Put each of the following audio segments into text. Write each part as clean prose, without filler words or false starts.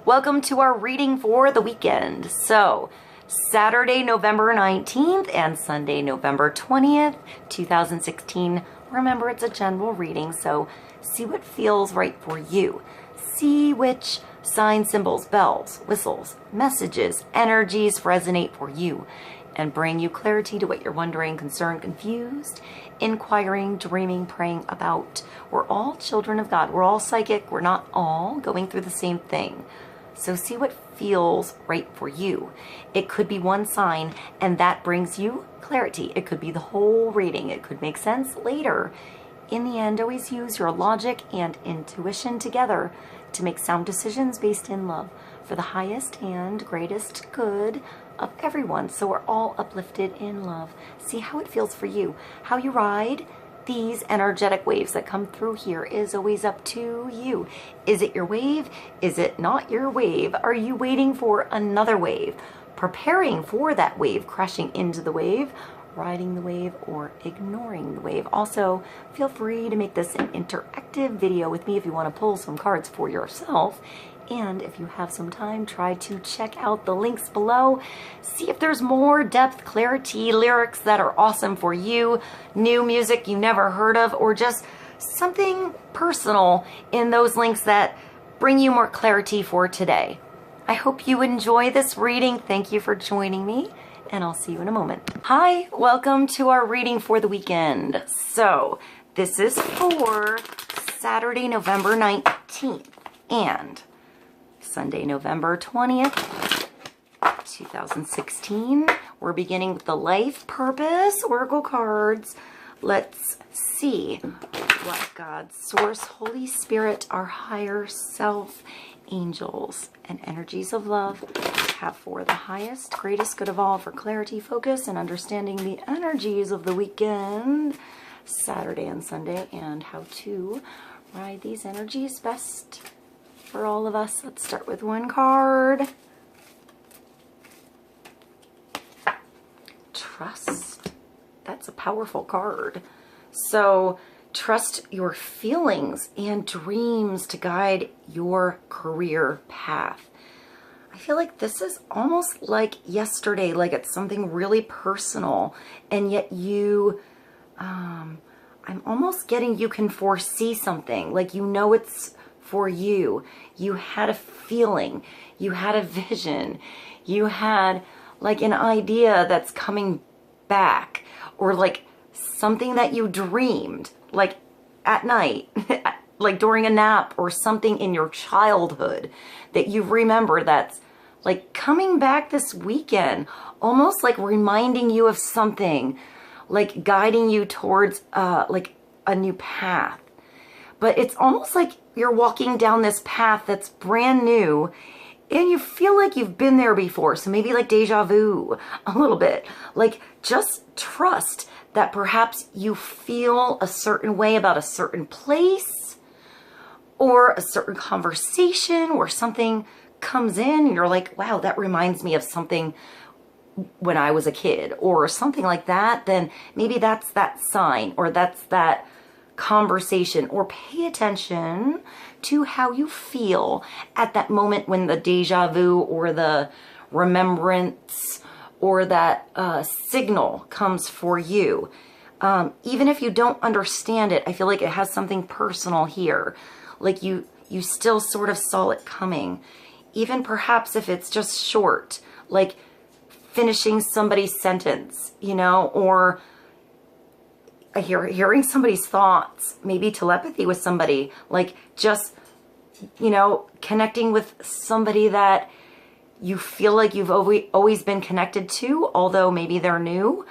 Welcome to our reading for the weekend. So, Saturday, November 19th and Sunday, November 20th, 2016. Remember, it's a general reading, so see what feels right for you. See which signs, symbols, bells, whistles, messages, energies resonate for you and bring you clarity to what you're wondering, concerned, confused, inquiring, dreaming, praying about. We're all children of God. We're all psychic. We're not all going through the same thing. So see what feels right for you. It could be one sign and that brings you clarity. It could be the whole reading. It could make sense later. In the end, always use your logic and intuition together to make sound decisions based in love for the highest and greatest good of everyone. So we're all uplifted in love. See how it feels for you. How you ride these energetic waves that come through here is always up to you. Is it your wave? Is it not your wave? Are you waiting for another wave? Preparing for that wave, crashing into the wave, riding the wave, or ignoring the wave? Also, feel free to make this an interactive video with me if you want to pull some cards for yourself. And if you have some time, try to check out the links below. See if there's more depth, clarity, lyrics that are awesome for you, new music you never heard of, or just something personal in those links that bring you more clarity for today. I hope you enjoy this reading. Thank you for joining me, and I'll see you in a moment. Hi, welcome to our reading for the weekend. So this is for Saturday, November 19th and Sunday, November 20th, 2016. We're beginning with the Life Purpose Oracle cards. Let's see what God, Source, Holy Spirit, our higher self, angels, and energies of love have for the highest, greatest good of all, for clarity, focus, and understanding the energies of the weekend, Saturday and Sunday, and how to ride these energies best for all of us. Let's start with one card. Trust. That's a powerful card. So trust your feelings and dreams to guide your career path. I feel like this is almost like yesterday, like it's something really personal, and yet you, I'm almost getting you can foresee something, like you know it's for you. You had a feeling, you had a vision, you had like an idea that's coming back, or like something that you dreamed like at night, like during a nap, or something in your childhood that you remember that's like coming back this weekend, almost like reminding you of something, like guiding you towards like a new path. But it's almost like you're walking down this path that's brand new and you feel like you've been there before. So maybe like deja vu a little bit. Like just trust that perhaps you feel a certain way about a certain place or a certain conversation where something comes in and you're like, wow, that reminds me of something when I was a kid or something like that. Then maybe that's that sign, or that's that conversation. Or pay attention to how you feel at that moment when the deja vu or the remembrance or that signal comes for you. Even if you don't understand it, I feel like it has something personal here. Like you still sort of saw it coming. Even perhaps if it's just short, like finishing somebody's sentence, you know, or hearing somebody's thoughts, maybe telepathy with somebody, like just, you know, connecting with somebody that you feel like you've always been connected to, although maybe they're new,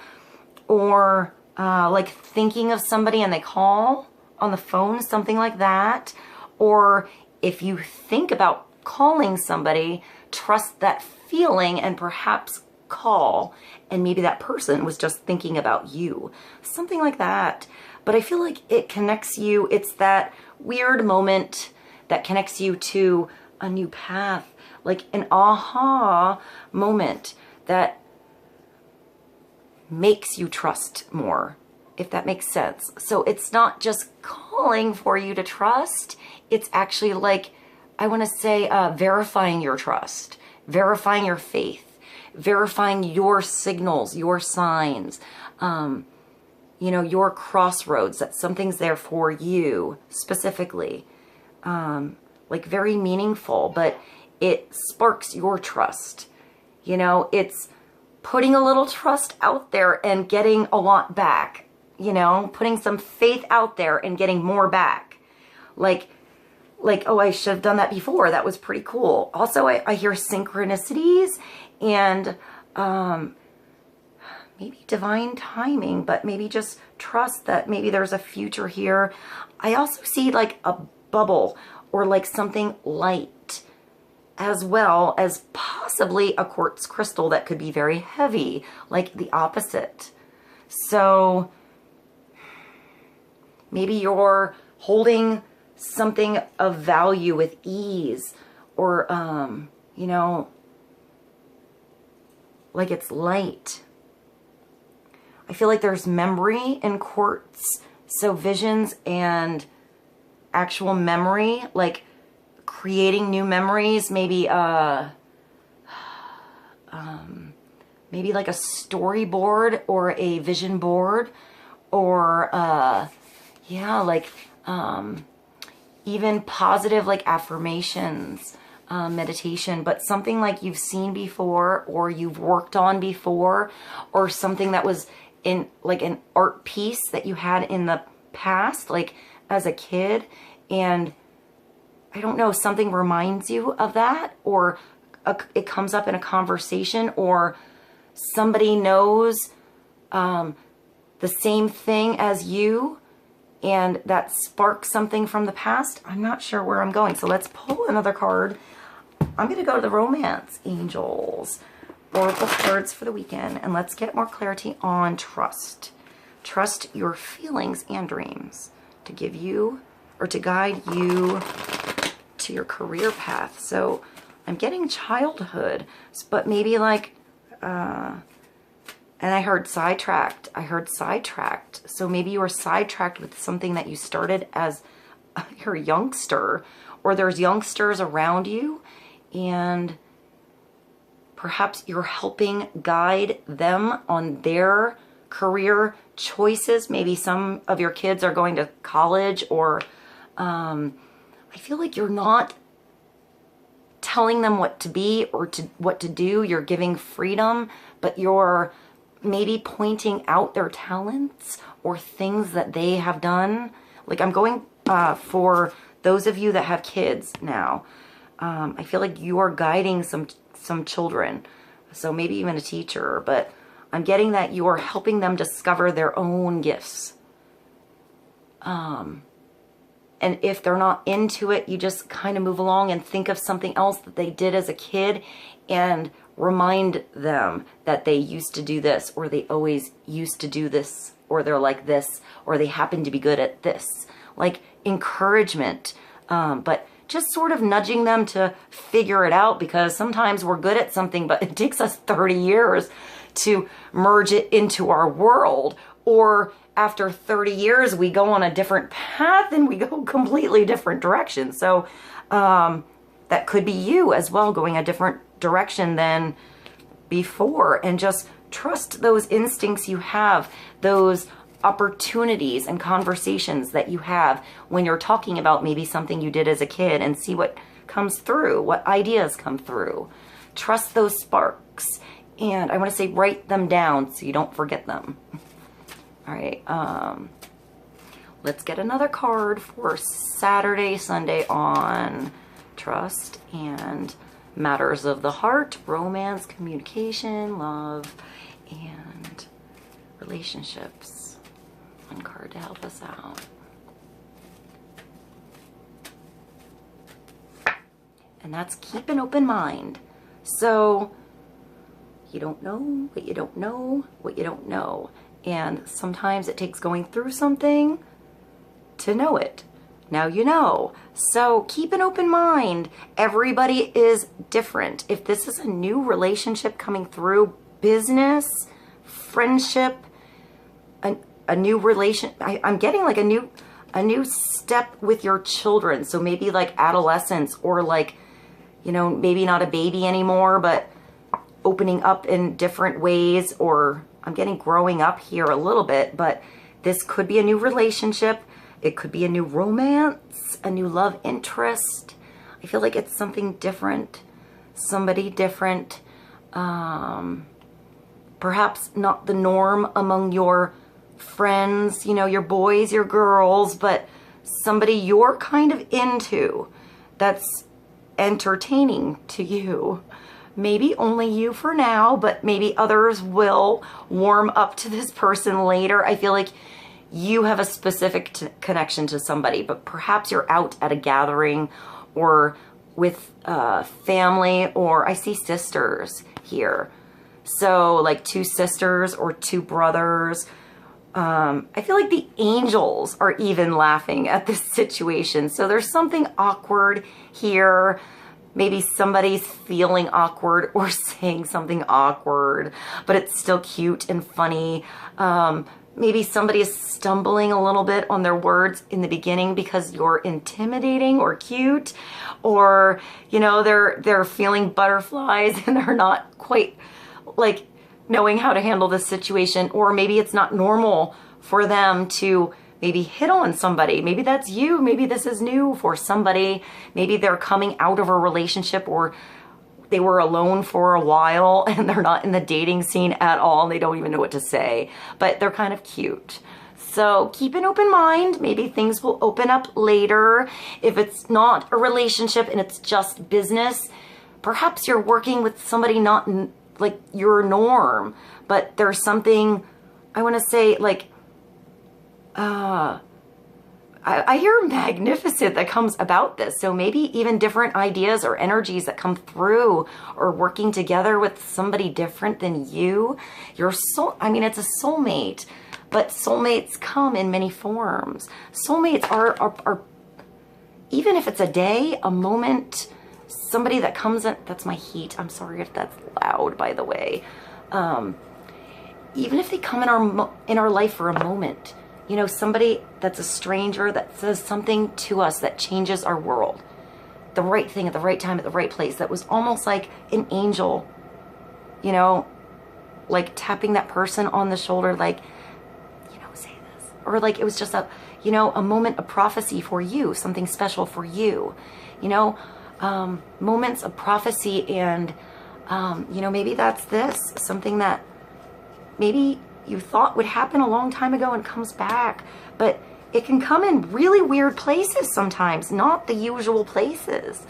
or like thinking of somebody and they call on the phone, something like that. Or if you think about calling somebody, trust that feeling and perhaps call, and maybe that person was just thinking about you, something like that. But I feel like it connects you. It's that weird moment that connects you to a new path, like an aha moment that makes you trust more, if that makes sense. So it's not just calling for you to trust, it's actually like I want to say verifying your trust, verifying your faith, verifying your signals, your signs, you know, your crossroads, that something's there for you specifically, like very meaningful, but it sparks your trust. You know, it's putting a little trust out there and getting a lot back, you know, putting some faith out there and getting more back. Like, oh, I should have done that before. That was pretty cool. Also, I hear synchronicities and maybe divine timing, but maybe just trust that maybe there's a future here. I also see like a bubble or like something light, as well as possibly a quartz crystal that could be very heavy, like the opposite. So maybe you're holding something of value with ease, or, you know, like it's light. I feel like there's memory in quartz, so visions and actual memory, like creating new memories, maybe maybe like a storyboard or a vision board, or yeah, like even positive like affirmations, meditation, but something like you've seen before or you've worked on before, or something that was in like an art piece that you had in the past, like as a kid, and I don't know, something reminds you of that, or it comes up in a conversation, or somebody knows the same thing as you, and that sparks something from the past. I'm not sure where I'm going, so let's pull another card. I'm going to go to the Romance Angels, Oracle cards for the weekend, and let's get more clarity on trust. Trust your feelings and dreams to give you, or to guide you to your career path. So I'm getting childhood, but maybe like, and I heard sidetracked. So maybe you were sidetracked with something that you started as you're a youngster, or there's youngsters around you, and perhaps you're helping guide them on their career choices. Maybe some of your kids are going to college, or I feel like you're not telling them what to be or what to do. You're giving freedom, but you're maybe pointing out their talents or things that they have done. Like I'm going for those of you that have kids now. I feel like you are guiding some children, so maybe even a teacher, but I'm getting that you are helping them discover their own gifts. And if they're not into it, you just kind of move along and think of something else that they did as a kid and remind them that they used to do this, or they always used to do this, or they're like this, or they happen to be good at this. Like encouragement, but just sort of nudging them to figure it out, because sometimes we're good at something, but it takes us 30 years to merge it into our world, or after 30 years, we go on a different path and we go completely different directions. So that could be you as well, going a different direction than before. And just trust those instincts you have, those opportunities and conversations that you have when you're talking about maybe something you did as a kid, and see what comes through, what ideas come through. Trust those sparks. And I want to say write them down so you don't forget them. All right, let's get another card for Saturday, Sunday on trust and matters of the heart, romance, communication, love, and relationships. One card to help us out. And that's keep an open mind. So you don't know what you don't know what you don't know. And sometimes it takes going through something to know it. Now you know. So keep an open mind. Everybody is different. If this is a new relationship coming through, business, friendship, a new relation, I'm getting like a new a new step with your children. So maybe like adolescence, or like, you know, maybe not a baby anymore, but opening up in different ways. Or I'm getting growing up here a little bit, but this could be a new relationship. It could be a new romance, a new love interest. I feel like it's something different, somebody different. Perhaps not the norm among your friends, you know, your boys, your girls, but somebody you're kind of into that's entertaining to you. Maybe only you for now, but maybe others will warm up to this person later. I feel like you have a specific connection to somebody, but perhaps you're out at a gathering or with family, or I see sisters here. So like 2 sisters or 2 brothers. I feel like the angels are even laughing at this situation. So there's something awkward here. Maybe somebody's feeling awkward or saying something awkward, but it's still cute and funny. Maybe somebody is stumbling a little bit on their words in the beginning because you're intimidating or cute, or, you know, they're feeling butterflies and they're not quite like knowing how to handle this situation. Or maybe it's not normal for them to maybe hit on somebody. Maybe that's you. Maybe this is new for somebody. Maybe they're coming out of a relationship, or they were alone for a while and they're not in the dating scene at all and they don't even know what to say, but they're kind of cute. So keep an open mind. Maybe things will open up later. If it's not a relationship and it's just business, perhaps you're working with somebody not like your norm, but there's something, I want to say, like, I hear magnificent that comes about this. So maybe even different ideas or energies that come through, or working together with somebody different than you. Your soul, I mean, it's a soulmate, but soulmates come in many forms. Soulmates are even if it's a day, a moment, somebody that comes in, that's my heat. I'm sorry if that's loud, by the way. Even if they come in our life for a moment, you know, somebody that's a stranger that says something to us that changes our world. The right thing at the right time at the right place. That was almost like an angel, you know, like tapping that person on the shoulder, like, you know, say this. Or like it was just a, you know, a moment of prophecy for you, something special for you, you know, moments of prophecy. And, you know, maybe that's this, something that maybe you thought would happen a long time ago and comes back, but it can come in really weird places sometimes, not the usual places,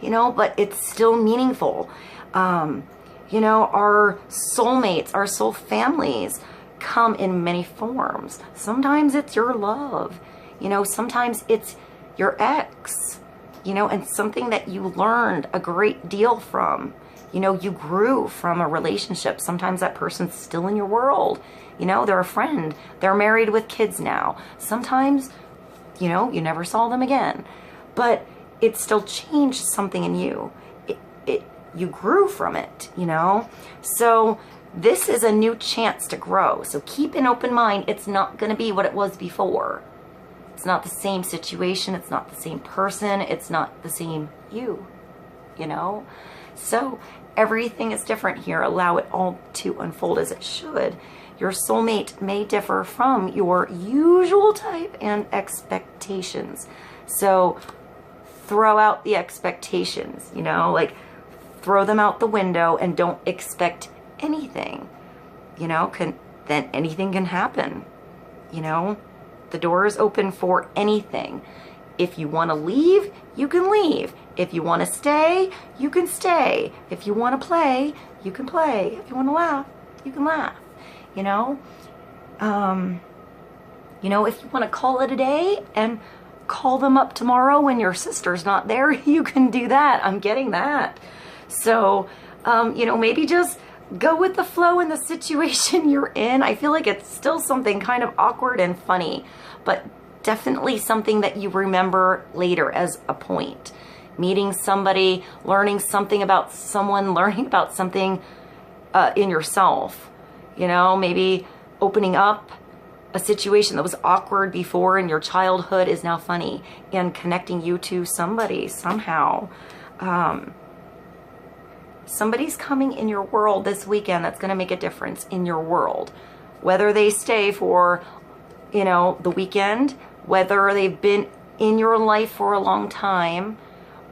you know, but it's still meaningful. You know, our soulmates, our soul families come in many forms. Sometimes it's your love, you know, sometimes it's your ex, you know, and something that you learned a great deal from. You know, you grew from a relationship. Sometimes that person's still in your world. You know, they're a friend. They're married with kids now. Sometimes, you know, you never saw them again. But it still changed something in you. You grew from it, you know? So this is a new chance to grow. So keep an open mind. It's not going to be what it was before. It's not the same situation. It's not the same person. It's not the same you know? So everything is different here. Allow it all to unfold as it should. Your soulmate may differ from your usual type and expectations. So throw out the expectations, you know, like throw them out the window and don't expect anything, you know, then anything can happen, you know, the door is open for anything. If you want to leave, you can leave. If you want to stay, you can stay. If you want to play, you can play. If you want to laugh, you can laugh. You know, if you want to call it a day and call them up tomorrow when your sister's not there, you can do that. I'm getting that. So, you know, maybe just go with the flow in the situation you're in. I feel like it's still something kind of awkward and funny, but definitely something that you remember later as a point. Meeting somebody, learning something about someone, learning about something in yourself. You know, maybe opening up a situation that was awkward before in your childhood is now funny and connecting you to somebody somehow. Somebody's coming in your world this weekend that's going to make a difference in your world. Whether they stay for, you know, the weekend, whether they've been in your life for a long time,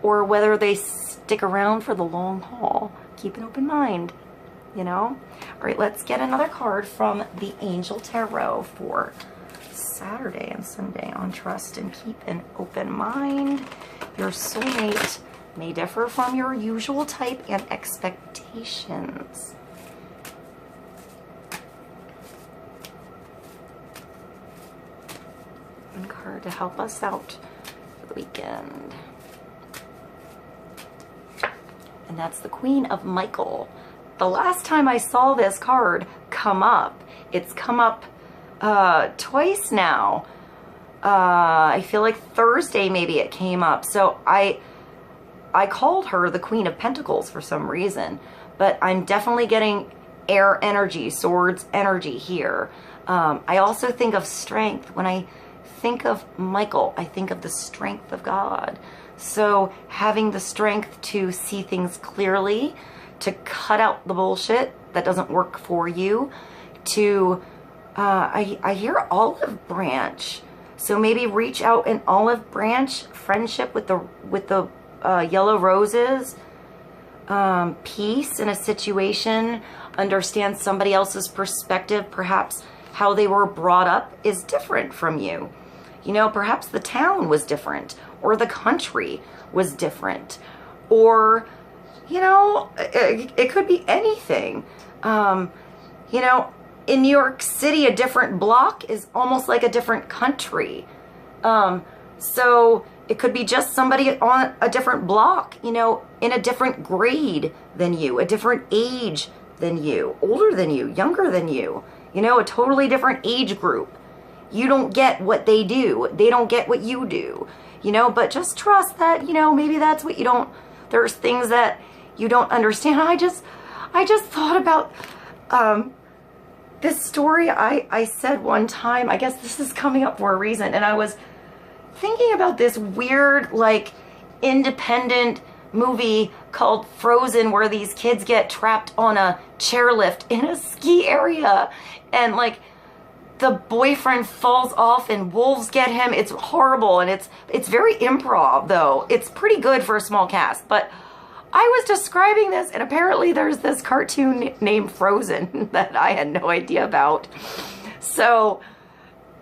or whether they stick around for the long haul. Keep an open mind, you know? All right, let's get another card from the Angel Tarot for Saturday and Sunday on Trust and Keep an Open Mind. Your soulmate may differ from your usual type and expectations. One card to help us out for the weekend. And that's the Queen of Michael. The last time I saw this card come up, it's come up twice now. I feel like Thursday maybe it came up. So I called her the Queen of Pentacles for some reason, but I'm definitely getting air energy, swords energy here. I also think of strength. When I think of Michael, I think of the strength of God. So having the strength to see things clearly, to cut out the bullshit that doesn't work for you, to, I hear olive branch. So maybe reach out an olive branch, friendship with the yellow roses, peace in a situation, understand somebody else's perspective, perhaps how they were brought up is different from you. You know, perhaps the town was different, or the country was different, or, you know, it could be anything. You know, in New York City, a different block is almost like a different country. So it could be just somebody on a different block, you know, in a different grade than you, a different age than you, older than you, younger than you, you know, a totally different age group. You don't get what they do. They don't get what you do, you know, but just trust that, you know, maybe that's what you don't, there's things that you don't understand. I just thought about, this story I said one time. I guess this is coming up for a reason. And I was thinking about this weird, like, independent movie called Frozen, where these kids get trapped on a chairlift in a ski area, and like the boyfriend falls off and wolves get him. It's horrible, and it's very improv, though. It's pretty good for a small cast. But I was describing this, and apparently there's this cartoon named Frozen that I had no idea about. So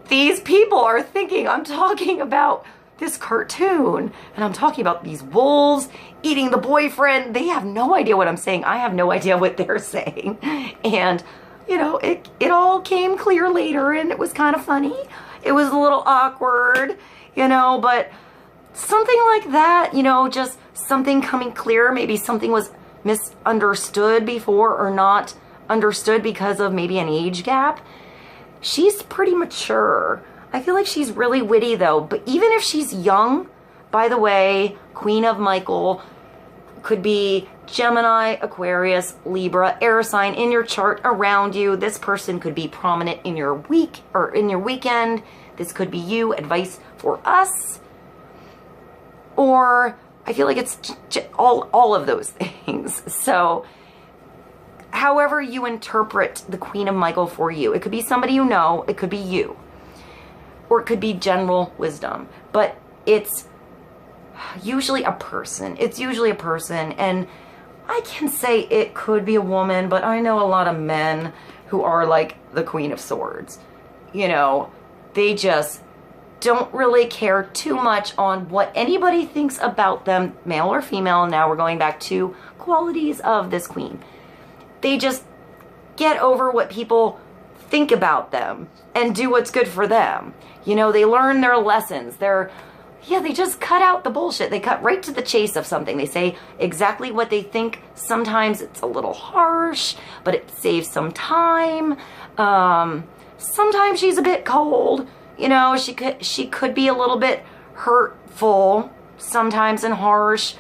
these people are thinking I'm talking about this cartoon, and I'm talking about these wolves eating the boyfriend. They have no idea what I'm saying. I have no idea what they're saying. And, you know, it all came clear later, and it was kind of funny. It was a little awkward, you know, but something like that, you know, just something coming clear. Maybe something was misunderstood before, or not understood because of maybe an age gap. She's pretty mature. I feel like she's really witty, though. But even if she's young, by the way, Queen of Michael could be Gemini, Aquarius, Libra, air sign in your chart around you. This person could be prominent in your week or in your weekend. This could be you. Advice for us. Or I feel like it's all of those things. So however you interpret the Queen of Michael for you, it could be somebody you know, it could be you, or it could be general wisdom, but it's usually a person. It's usually a person, and I can say it could be a woman, but I know a lot of men who are like the Queen of Swords. You know, they just don't really care too much on what anybody thinks about them, male or female. Now we're going back to qualities of this queen. They just get over what people think about them and do what's good for them. You know, they learn their lessons. They just cut out the bullshit. They cut right to the chase of something. They say exactly what they think. Sometimes it's a little harsh, but it saves some time. Sometimes she's a bit cold. You know, she could be a little bit hurtful sometimes and harsh.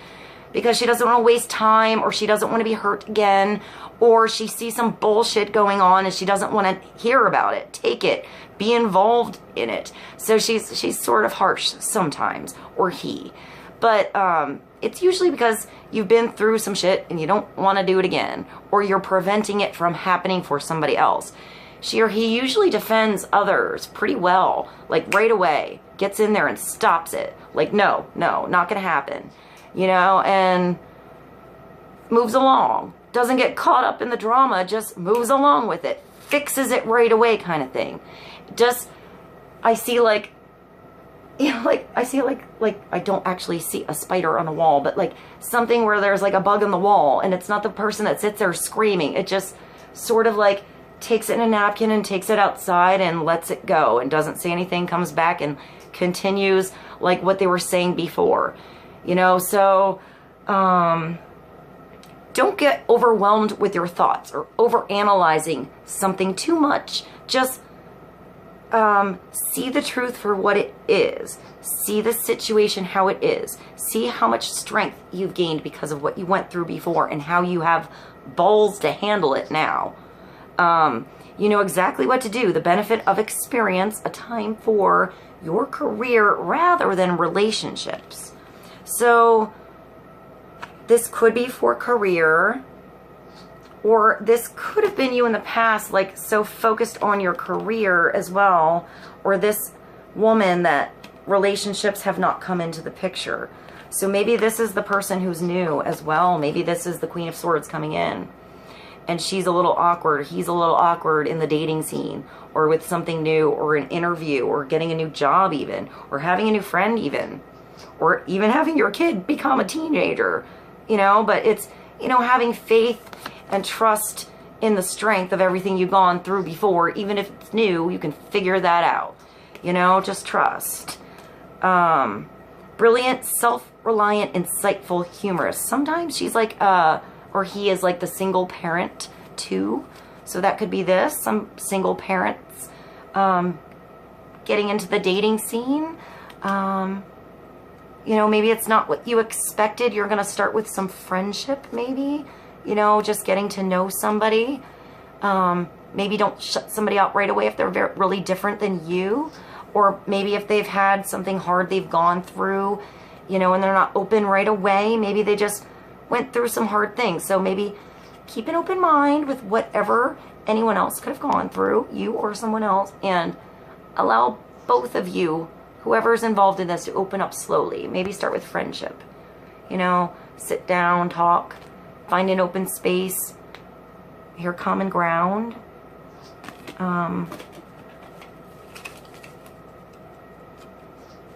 because she doesn't want to waste time, or she doesn't want to be hurt again, or she sees some bullshit going on and she doesn't want to hear about it, take it, be involved in it. So she's sort of harsh sometimes, or he. But it's usually because you've been through some shit and you don't want to do it again, or you're preventing it from happening for somebody else. She or he usually defends others pretty well, like right away, gets in there and stops it. Like, no, not gonna happen, you know, and moves along. Doesn't get caught up in the drama, just moves along with it, fixes it right away kind of thing. Just, I see like, you know, like, I see like I don't actually see a spider on the wall, but like something where there's like a bug in the wall, and it's not the person that sits there screaming. It just sort of like takes it in a napkin and takes it outside and lets it go and doesn't say anything, comes back and continues like what they were saying before, you know. So don't get overwhelmed with your thoughts or over analyzing something too much. Just see the truth for what it is. See the situation how it is. See how much strength you've gained because of what you went through before, and how you have balls to handle it now. You know exactly what to do. The benefit of experience, a time for your career rather than relationships. So this could be for career, or this could have been you in the past, like so focused on your career as well, or this woman that relationships have not come into the picture. So maybe this is the person who's new as well. Maybe this is the Queen of Swords coming in, and she's a little awkward, he's a little awkward in the dating scene, or with something new, or an interview, or getting a new job even, or having a new friend even, or even having your kid become a teenager, you know. But it's, you know, having faith and trust in the strength of everything you've gone through before. Even if it's new, you can figure that out, you know, just trust. Brilliant, self-reliant, insightful, humorous. Sometimes she's like, or he is like the single parent too. So that could be this, some single parents getting into the dating scene. You know, maybe it's not what you expected. You're going to start with some friendship, maybe, you know, just getting to know somebody. Maybe don't shut somebody out right away if they're really different than you. Or maybe if they've had something hard they've gone through, you know, and they're not open right away. Maybe they just went through some hard things. So maybe keep an open mind with whatever anyone else could have gone through, you or someone else, and allow both of you, whoever's involved in this, to open up slowly. Maybe start with friendship, you know, sit down, talk, find an open space, hear common ground.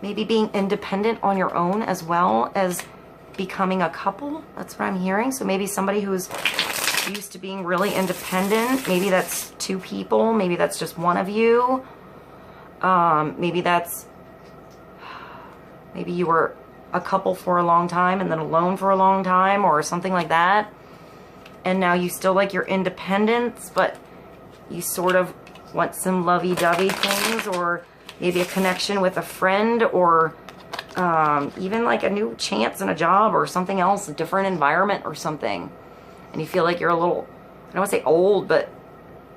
Maybe being independent on your own as well as becoming a couple. That's what I'm hearing. So maybe somebody who's used to being really independent, maybe that's two people, maybe that's just one of you. Maybe you were a couple for a long time and then alone for a long time, or something like that. And now you still like your independence, but you sort of want some lovey-dovey things, or maybe a connection with a friend, or even like a new chance in a job or something else, a different environment or something. And you feel like you're a little, I don't want to say old, but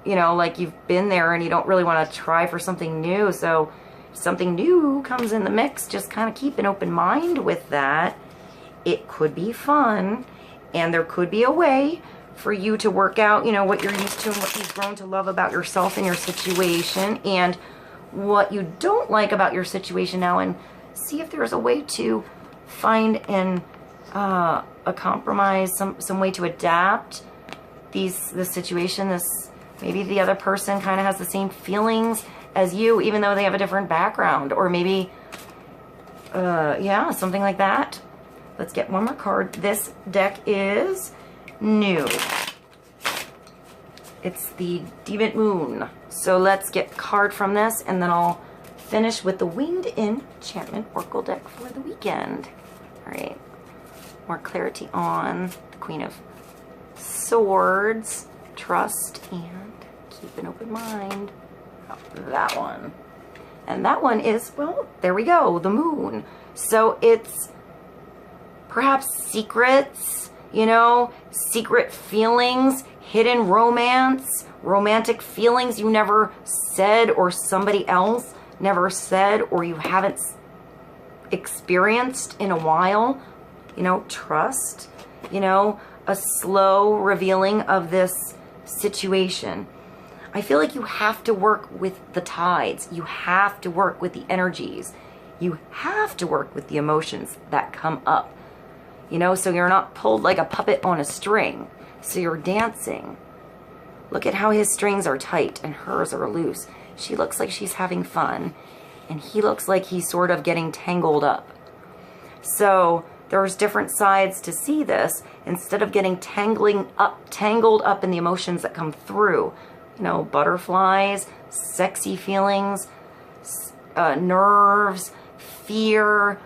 you know, like you've been there and you don't really want to try for something new. So if something new comes in the mix, just kind of keep an open mind with that. It could be fun, and there could be a way for you to work out, you know, what you're used to and what you've grown to love about yourself and your situation, and what you don't like about your situation now, and see if there's a way to find a compromise, some way to adapt the situation. Maybe the other person kind of has the same feelings as you, even though they have a different background, or maybe yeah, something like that. Let's get one more card. This deck is new. It's the Demon Moon. So let's get a card from this, and then I'll finish with the Winged Enchantment Oracle deck for the weekend. All right, more clarity on the Queen of Swords. Trust and keep an open mind. Oh, that one. And that one is, well, there we go, the Moon. So it's perhaps secrets, you know, secret feelings, hidden romance, romantic feelings you never said or somebody else never said or you haven't experienced in a while. You know, trust, you know, a slow revealing of this situation. I feel like you have to work with the tides. You have to work with the energies. You have to work with the emotions that come up. You know, so you're not pulled like a puppet on a string. So you're dancing. Look at how his strings are tight and hers are loose. She looks like she's having fun. And he looks like he's sort of getting tangled up. So there's different sides to see this. Instead of getting tangled up in the emotions that come through. You know, butterflies, sexy feelings, nerves, fear,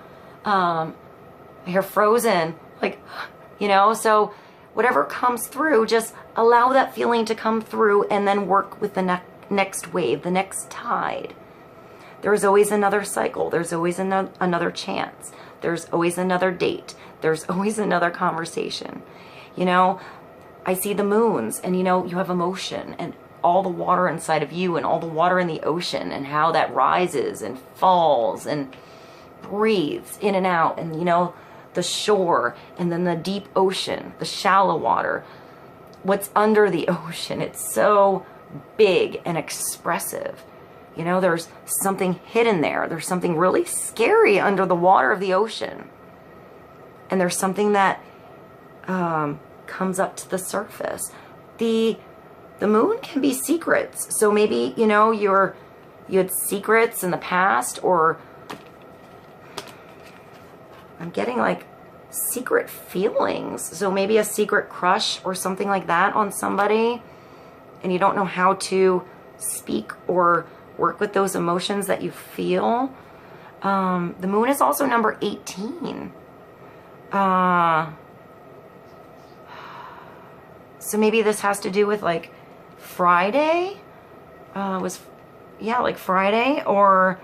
you're frozen, like, you know, so whatever comes through, just allow that feeling to come through and then work with the next wave, the next tide. There's always another cycle. There's always another chance. There's always another date. There's always another conversation. You know, I see the moons and, you know, you have emotion and all the water inside of you and all the water in the ocean and how that rises and falls and breathes in and out, and, you know, the shore and then the deep ocean, the shallow water, what's under the ocean. It's so big and expressive. You know, there's something hidden there. There's something really scary under the water of the ocean. And there's something that comes up to the surface. The moon can be secrets. So maybe, you know, you had secrets in the past, or I'm getting like secret feelings. So maybe a secret crush or something like that on somebody, and you don't know how to speak or work with those emotions that you feel. The moon is also number 18. So maybe this has to do with like Friday, like Friday, or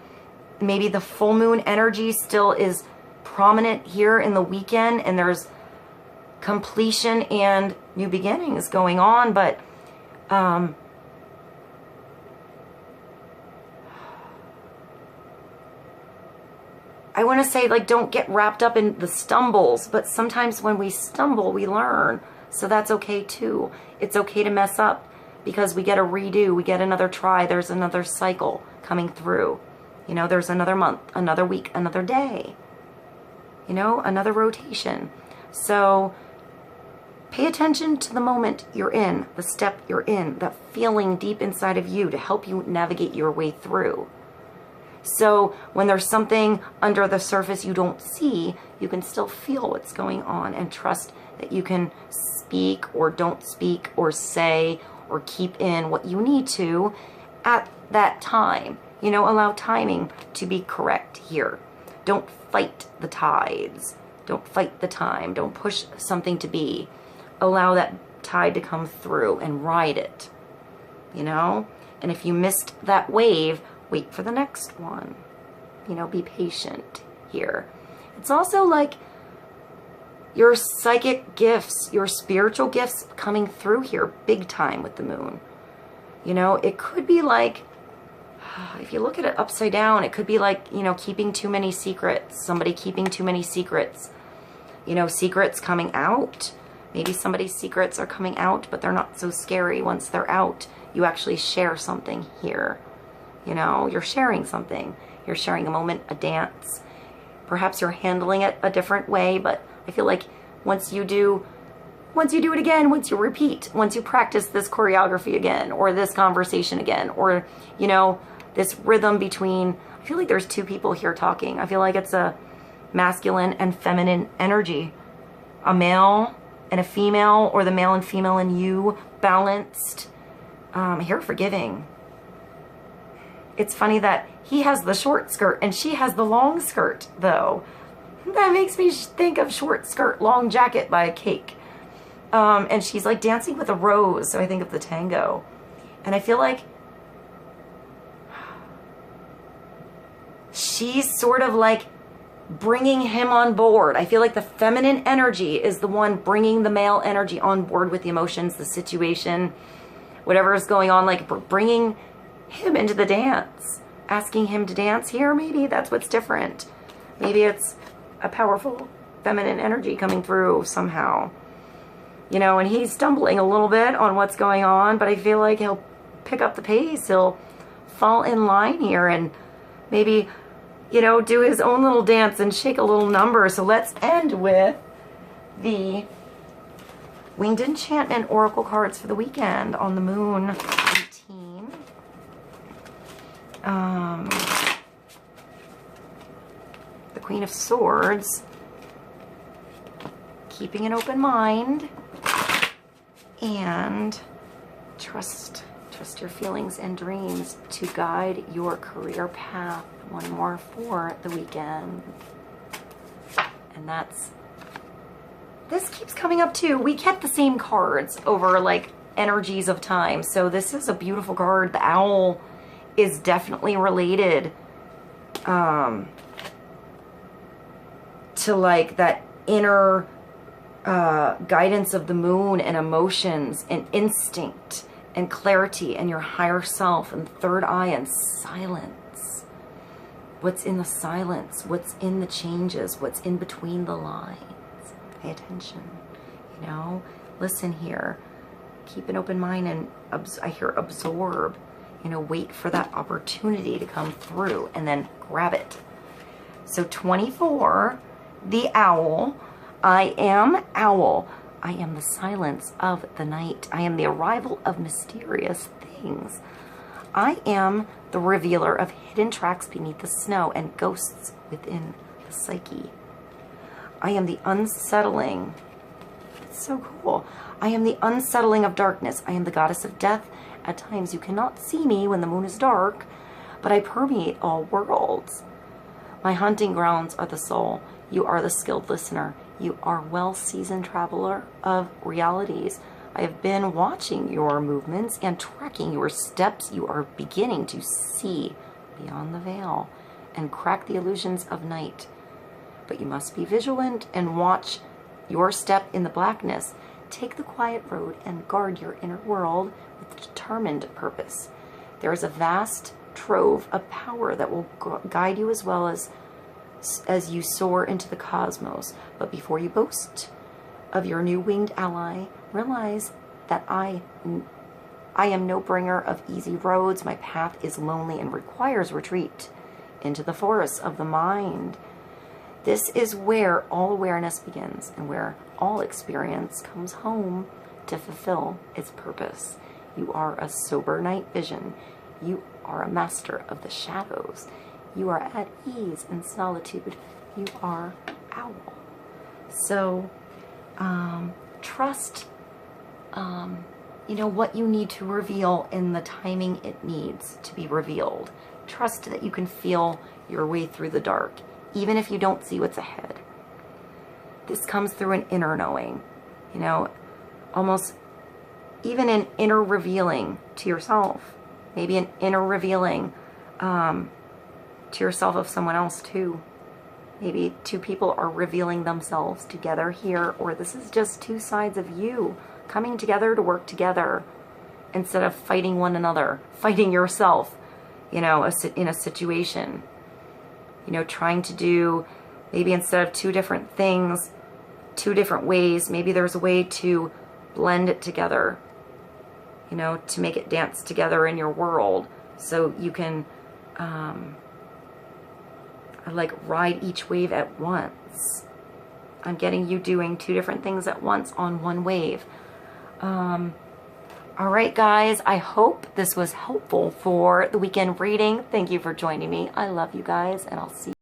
maybe the full moon energy still is prominent here in the weekend, and there's completion and new beginnings going on, but I want to say, like, don't get wrapped up in the stumbles, but sometimes when we stumble, we learn. So that's okay too. It's okay to mess up, because we get a redo, we get another try, there's another cycle coming through. You know, there's another month, another week, another day. You know, another rotation. So pay attention to the moment you're in, the step you're in, that feeling deep inside of you to help you navigate your way through. So when there's something under the surface you don't see, you can still feel what's going on and trust that you can speak or don't speak or say or keep in what you need to at that time. You know, allow timing to be correct here. Don't fight the tides. Don't fight the time. Don't push something to be. Allow that tide to come through and ride it, you know? And if you missed that wave, wait for the next one. You know, be patient here. It's also like your psychic gifts, your spiritual gifts coming through here big time with the moon. You know, it could be like, if you look at it upside down, it could be like, you know, keeping too many secrets. Somebody keeping too many secrets. You know, secrets coming out. Maybe somebody's secrets are coming out, but they're not so scary once they're out. You actually share something here. You know, you're sharing something. You're sharing a moment, a dance. Perhaps you're handling it a different way, but I feel like once you do it again, once you repeat, once you practice this choreography again, or this conversation again, or, you know, this rhythm between, I feel like there's two people here talking. I feel like it's a masculine and feminine energy. A male and a female, or the male and female in you balanced. Here, forgiving. It's funny that he has the short skirt and she has the long skirt, though. That makes me think of Short Skirt, Long Jacket by Cake. And she's like dancing with a rose, so I think of the tango. And I feel like she's sort of like bringing him on board. I feel like the feminine energy is the one bringing the male energy on board with the emotions, the situation, whatever is going on, like bringing him into the dance, asking him to dance here. Maybe that's what's different. Maybe it's a powerful feminine energy coming through somehow, you know, and he's stumbling a little bit on what's going on, but I feel like he'll pick up the pace. He'll fall in line here and maybe, you know, do his own little dance and shake a little number. So let's end with the Winged Enchantment Oracle cards for the weekend on the Moon 18. The Queen of Swords. Keeping an open mind. And trust your feelings and dreams to guide your career path. One more for the weekend. And this keeps coming up too. We kept the same cards over like energies of time. So this is a beautiful card. The owl is definitely related to like that inner guidance of the moon and emotions and instinct and clarity and your higher self and third eye and silence. What's in the silence? What's in the changes? What's in between the lines? Pay attention, you know, listen here, keep an open mind, and I hear absorb, you know, wait for that opportunity to come through and then grab it. So 24, the owl. I am owl. I am the silence of the night. I am the arrival of mysterious things. I am the revealer of hidden tracks beneath the snow and ghosts within the psyche. I am the unsettling. It's so cool. I am the unsettling of darkness. I am the goddess of death. At times you cannot see me when the moon is dark, but I permeate all worlds. My hunting grounds are the soul. You are the skilled listener. You are well-seasoned traveler of realities. I have been watching your movements and tracking your steps. You are beginning to see beyond the veil and crack the illusions of night. But you must be vigilant and watch your step in the blackness. Take the quiet road and guard your inner world with determined purpose. There is a vast trove of power that will guide you as well as you soar into the cosmos. But before you boast of your new winged ally, realize that I am no bringer of easy roads. My path is lonely and requires retreat into the forests of the mind. This is where all awareness begins and where all experience comes home to fulfill its purpose. You are a sober night vision. You are a master of the shadows. You are at ease in solitude. You are owl. So trust, you know, what you need to reveal in the timing it needs to be revealed. Trust that you can feel your way through the dark, even if you don't see what's ahead. This comes through an inner knowing, you know, almost even an inner revealing to yourself. Maybe an inner revealing to yourself of someone else too. Maybe two people are revealing themselves together here, or this is just two sides of you coming together to work together instead of fighting one another, fighting yourself, you know, in a situation. You know, trying to do, maybe instead of two different things, two different ways, maybe there's a way to blend it together, you know, to make it dance together in your world so you can like ride each wave at once. I'm getting you doing two different things at once on one wave. All right, guys, I hope this was helpful for the weekend reading. Thank you for joining me. I love you guys, and I'll see